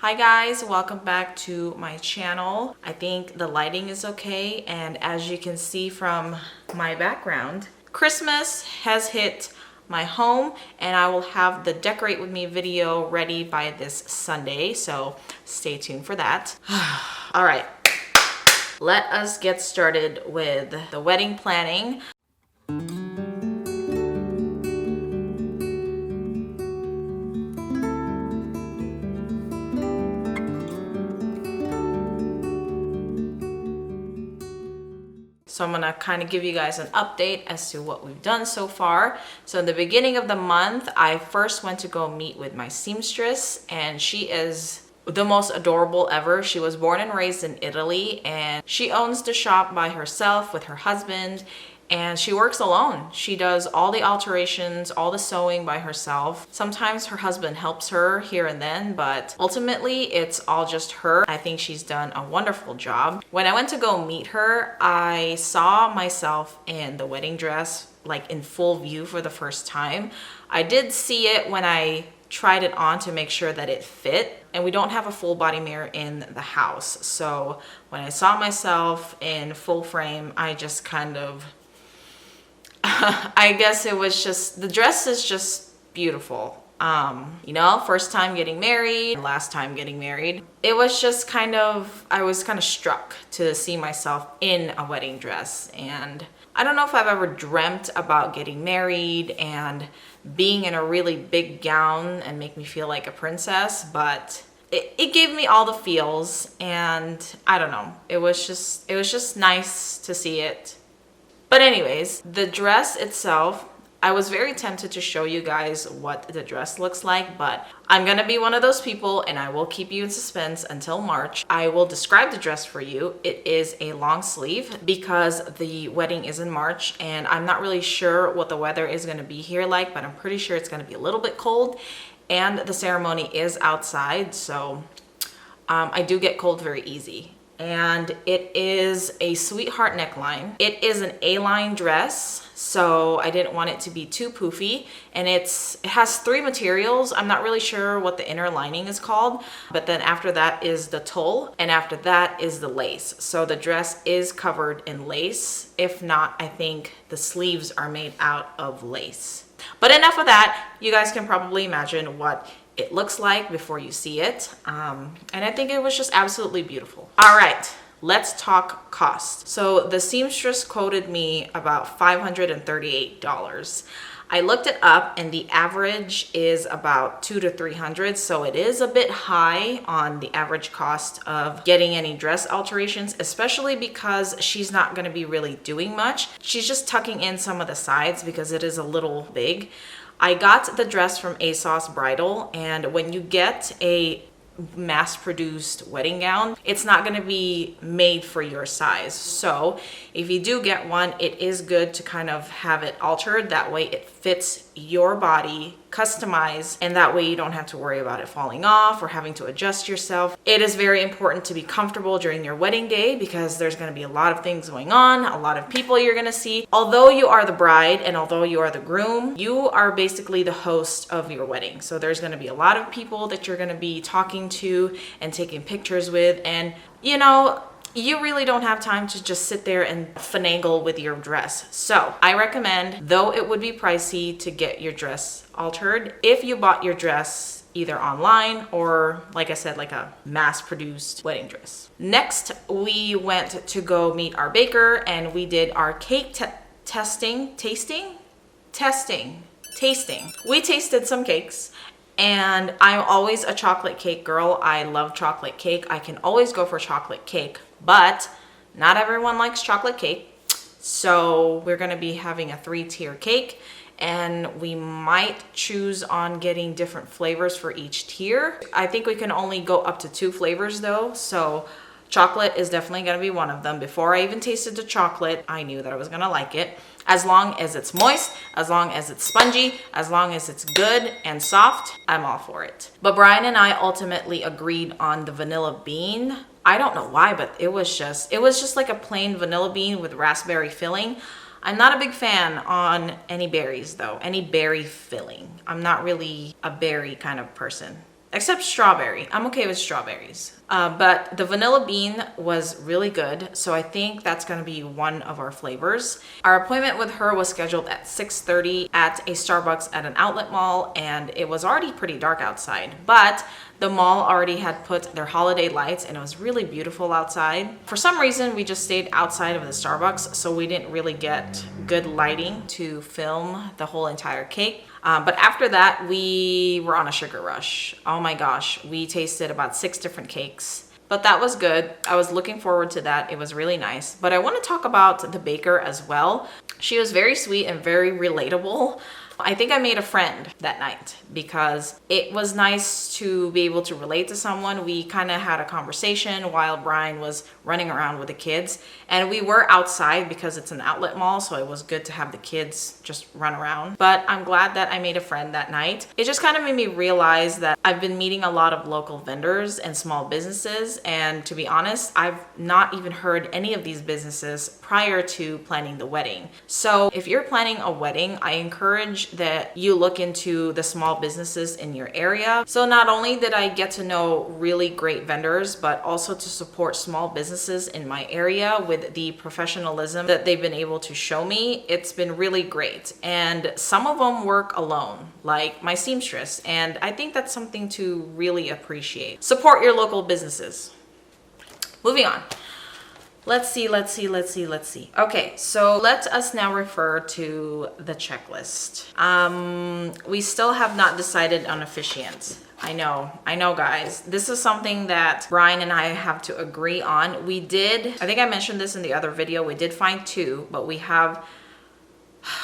Hi guys, welcome back to my channel. I think the lighting is okay, and as you can see from my background, Christmas has hit my home and I will have the decorate with me video ready by this Sunday, so stay tuned for that. All right, let us get started with the wedding planning. So I'm gonna kind of give you guys an update as to what we've done so far. So in the beginning of the month, I first went to go meet with my seamstress, and she is the most adorable ever. She was born and raised in Italy, and she owns the shop by herself with her husband, and she works alone. She does all the alterations, all the sewing by herself. Sometimes her husband helps her here and then, but ultimately it's all just her. I think she's done a wonderful job. When I went to go meet her, I saw myself in the wedding dress, like in full view for the first time. I did see it when I tried it on to make sure that it fit, and we don't have a full body mirror in the house. So when I saw myself in full frame, I just kind of I guess it was just, the dress is just beautiful. You know, first time getting married, last time getting married. It was just kind of, I was kind of struck to see myself in a wedding dress. And I don't know if I've ever dreamt about getting married and being in a really big gown and make me feel like a princess, but it gave me all the feels, and I don't know. It was just nice to see it. But anyways, the dress itself, I was very tempted to show you guys what the dress looks like, but I'm gonna be one of those people and I will keep you in suspense until March. I will describe the dress for you. It is a long sleeve because the wedding is in March, and I'm not really sure what the weather is gonna be here like, but I'm pretty sure it's gonna be a little bit cold, and the ceremony is outside, so I do get cold very easy. And it is a sweetheart neckline. It is an A-line dress, so I didn't want it to be too poofy. And it has three materials. I'm not really sure what the inner lining is called, but then after that is the tulle, and after that is the lace. So the dress is covered in lace. If not, I think the sleeves are made out of lace. But enough of that. You guys can probably imagine what it looks like before you see it, and I think it was just absolutely beautiful. All right, let's talk cost. So the seamstress quoted me about $538. I looked it up, and the average is about $200 to $300, so it is a bit high on the average cost of getting any dress alterations, especially because she's not going to be really doing much. She's just tucking in some of the sides because it is a little big. I got the dress from ASOS Bridal, and when you get a mass-produced wedding gown, it's not going to be made for your size. So if you do get one, it is good to kind of have it altered. That way it fits your body, customized, and that way you don't have to worry about it falling off or having to adjust yourself. It is very important to be comfortable during your wedding day because there's going to be a lot of things going on, a lot of people you're going to see. Although you are the bride and although you are the groom, you are basically the host of your wedding. So there's going to be a lot of people that you're going to be talking to and taking pictures with, and you know, you really don't have time to just sit there and finagle with your dress. So I recommend, though it would be pricey, to get your dress altered if you bought your dress either online or, like I said, like a mass-produced wedding dress. Next, we went to go meet our baker, and we did our cake tasting. We tasted some cakes. And I'm always a chocolate cake girl. I love chocolate cake. I can always go for chocolate cake, but not everyone likes chocolate cake. So we're gonna be having a 3-tier cake, and we might choose on getting different flavors for each tier. I think we can only go up to 2 flavors though. So chocolate is definitely gonna be one of them. Before I even tasted the chocolate, I knew that I was gonna like it. As long as it's moist, as long as it's spongy, as long as it's good and soft, I'm all for it. But Brian and I ultimately agreed on the vanilla bean. I don't know why, but it was just like a plain vanilla bean with raspberry filling. I'm not a big fan on any berries though, any berry filling. I'm not really a berry kind of person. except strawberry. I'm okay with strawberries. But the vanilla bean was really good. So I think that's gonna be one of our flavors. Our appointment with her was scheduled at 6:30 at a Starbucks at an outlet mall, and it was already pretty dark outside, but the mall already had put their holiday lights and it was really beautiful outside. For some reason, we just stayed outside of the Starbucks, so we didn't really get good lighting to film the whole entire cake. But after that, we were on a sugar rush. Oh my gosh, we tasted about 6 different cakes. But that was good. I was looking forward to that. It was really nice. But I want to talk about the baker as well. She was very sweet and very relatable. I think I made a friend that night because it was nice to be able to relate to someone. We kind of had a conversation while Brian was running around with the kids, and we were outside because it's an outlet mall, so it was good to have the kids just run around. But I'm glad that I made a friend that night. It just kind of made me realize that I've been meeting a lot of local vendors and small businesses, and to be honest, I've not even heard any of these businesses prior to planning the wedding. So if you're planning a wedding, I encourage that you look into the small businesses in your area. So not only did I get to know really great vendors, but also to support small businesses in my area with the professionalism that they've been able to show me. It's been really great. And some of them work alone, like my seamstress. And I think that's something to really appreciate. Support your local businesses. Moving on. Let's see. Okay, so let us now refer to the checklist. We still have not decided on officiant. I know guys. This is something that Brian and I have to agree on. I think I mentioned this in the other video, we did find 2, but we have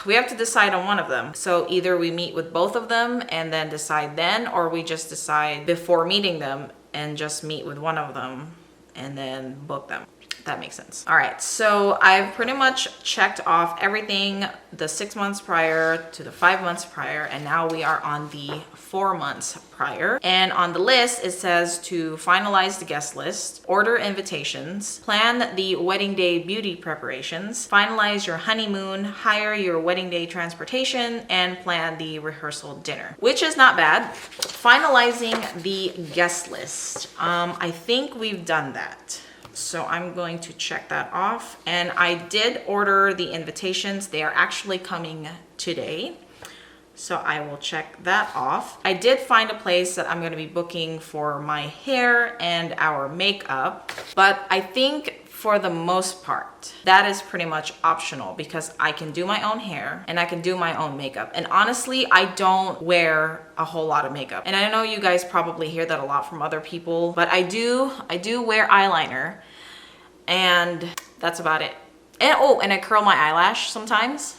to decide on one of them. So either we meet with both of them and then decide then, or we just decide before meeting them and just meet with one of them and then book them. That makes sense. All right, so I've pretty much checked off everything the 6 months prior to the 5 months prior, and now we are on the 4 months prior. And on the list, it says to finalize the guest list, order invitations, plan the wedding day beauty preparations, finalize your honeymoon, hire your wedding day transportation, and plan the rehearsal dinner, which is not bad. Finalizing the guest list. I think we've done that. So I'm going to check that off. And I did order the invitations. They are actually coming today. So I will check that off. I did find a place that I'm going to be booking for my hair and our makeup. But I think for the most part, that is pretty much optional because I can do my own hair and I can do my own makeup. And honestly, I don't wear a whole lot of makeup. And I know you guys probably hear that a lot from other people, but I do wear eyeliner, and that's about it. And I curl my eyelash sometimes.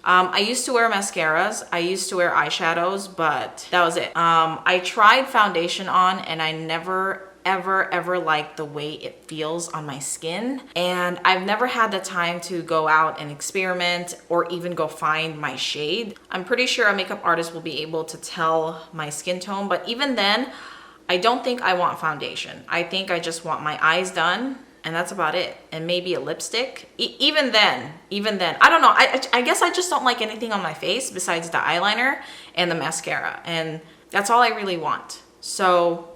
I used to wear mascaras. I used to wear eyeshadows, but that was it. I tried foundation on and I never ever liked the way it feels on my skin, and I've never had the time to go out and experiment or even go find my shade. I'm pretty sure a makeup artist will be able to tell my skin tone, but even then I don't think I want foundation. I think I just want my eyes done, and that's about it, and maybe a lipstick. Even then I don't know. I guess I just don't like anything on my face besides the eyeliner and the mascara, and that's all I really want. So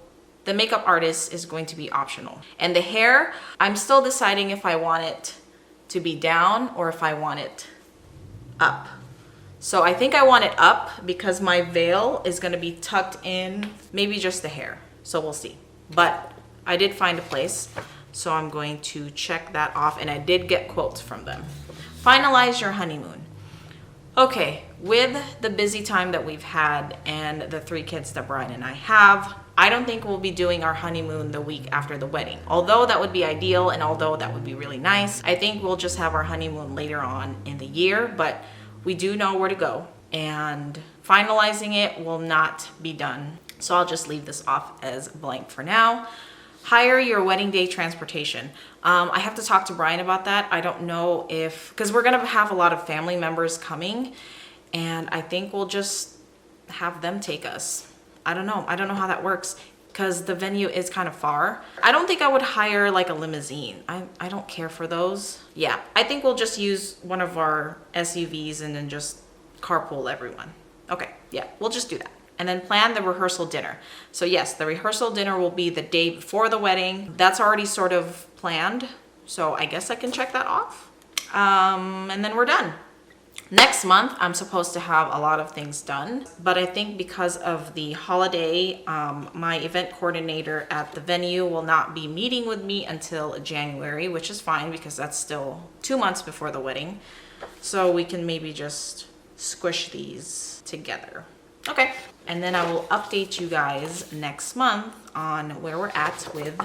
the makeup artist is going to be optional. And the hair, I'm still deciding if I want it to be down or if I want it up. So I think I want it up because my veil is going to be tucked in, maybe just the hair. So we'll see. But I did find a place, so I'm going to check that off, and I did get quotes from them. Finalize your honeymoon. Okay, with the busy time that we've had and the 3 kids that Brian and I have, I don't think we'll be doing our honeymoon the week after the wedding. Although that would be ideal and although that would be really nice, I think we'll just have our honeymoon later on in the year, but we do know where to go, and finalizing it will not be done. So I'll just leave this off as blank for now. Hire your wedding day transportation. I have to talk to Brian about that. I don't know because we're gonna have a lot of family members coming, and I think we'll just have them take us. I don't know how that works because the venue is kind of far. I don't think I would hire like a limousine. I don't care for those. Yeah, I think we'll just use one of our SUVs and then just carpool everyone. Okay, yeah, we'll just do that. and then plan the rehearsal dinner. So yes, the rehearsal dinner will be the day before the wedding. That's already sort of planned. So I guess I can check that off. And then we're done. Next month, I'm supposed to have a lot of things done, but I think because of the holiday, my event coordinator at the venue will not be meeting with me until January, which is fine because that's still 2 months before the wedding. So we can maybe just squish these together. Okay. And then I will update you guys next month on where we're at with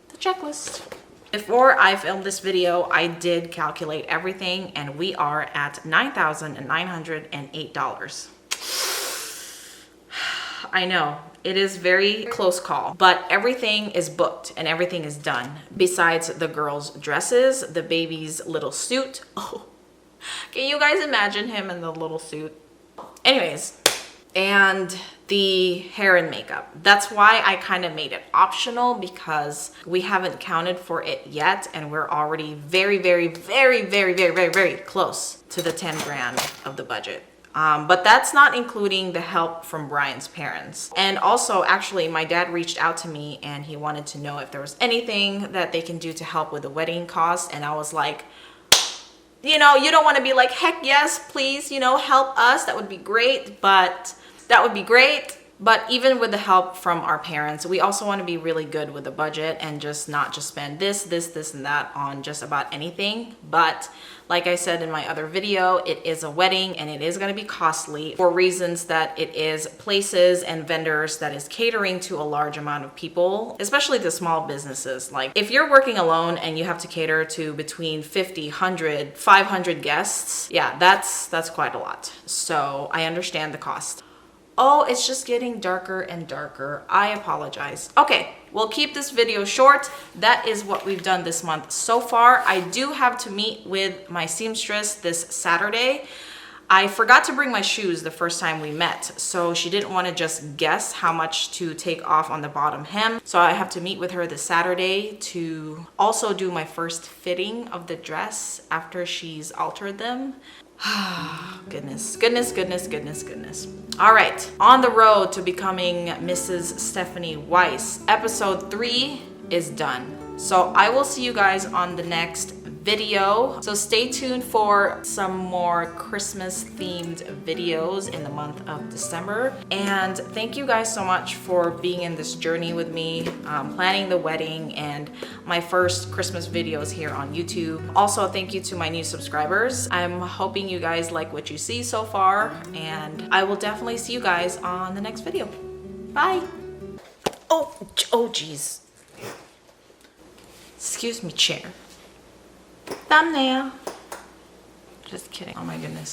the checklist. Before I filmed this video, I did calculate everything and we are at $9,908. I know, it is very close call, but everything is booked and everything is done. Besides the girls' dresses, the baby's little suit. Oh, can you guys imagine him in the little suit? Anyways, and the hair and makeup. That's why I kind of made it optional because we haven't counted for it yet and we're already very close to the 10 grand of the budget. But that's not including the help from Brian's parents. And also, actually, my dad reached out to me and he wanted to know if there was anything that they can do to help with the wedding costs. And I was like, you know, you don't want to be like, heck yes, please, you know, help us. That would be great. But even with the help from our parents, we also want to be really good with the budget and just not just spend this, and that on just about anything. But like I said in my other video, it is a wedding and it is going to be costly for reasons that it is places and vendors that is catering to a large amount of people, especially the small businesses. Like if you're working alone and you have to cater to between 50, 100, 500 guests, yeah, that's quite a lot. So I understand the cost. Oh, it's just getting darker and darker. I apologize. Okay, we'll keep this video short. That is what we've done this month so far. I do have to meet with my seamstress this Saturday. I forgot to bring my shoes the first time we met, so she didn't want to just guess how much to take off on the bottom hem. So I have to meet with her this Saturday to also do my first fitting of the dress after she's altered them. Goodness. All right, on the road to becoming Mrs. Stephanie Weiss. Episode 3 is done. So I will see you guys on the next video. So stay tuned for some more Christmas themed videos in the month of December. And thank you guys so much for being in this journey with me, planning the wedding and my first Christmas videos here on YouTube. Also, thank you to my new subscribers. I'm hoping you guys like what you see so far, and I will definitely see you guys on the next video. Bye. Oh geez. Excuse me, chair. Thumbnail. Just kidding. Oh my goodness.